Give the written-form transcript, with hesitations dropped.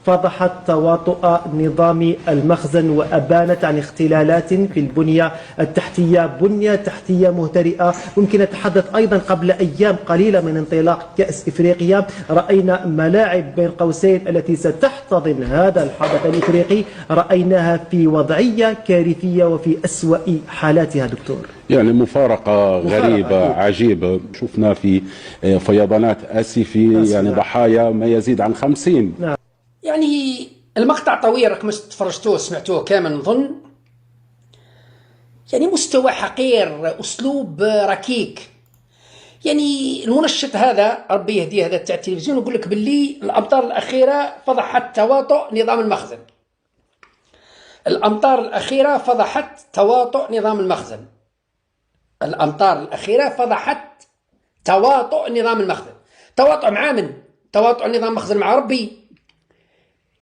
فضحت تواطؤ نظام المخزن وأبانت عن اختلالات في البنية التحتية، بنية تحتية مهترئة. ممكن نتحدث أيضا قبل أيام قليلة من انطلاق كأس إفريقيا رأينا ملاعب بين قوسين التي ستحتضن هذا الحدث الإفريقي رأيناها في وضعية كارثية وفي أسوأ حالاتها دكتور. يعني مفارقة غريبة عجيبة. شفنا في فيضانات آسفي يعني ضحايا ما يزيد عن 50. نعم. يعني المقطع طويل، راكم تفرجتوه سمعتوه كامل نظن. يعني مستوى حقير، أسلوب ركيك. يعني المنشط هذا ربي يهديه هذا تاع التلفزيون يقول لك باللي الأمطار الأخيرة فضحت تواطؤ نظام المخزن. الأمطار الأخيرة فضحت تواطؤ نظام المخزن. الأمطار الأخيرة فضحت تواطؤ نظام المخزن. تواطؤ مع من؟ تواطؤ نظام المخزن مع ربي.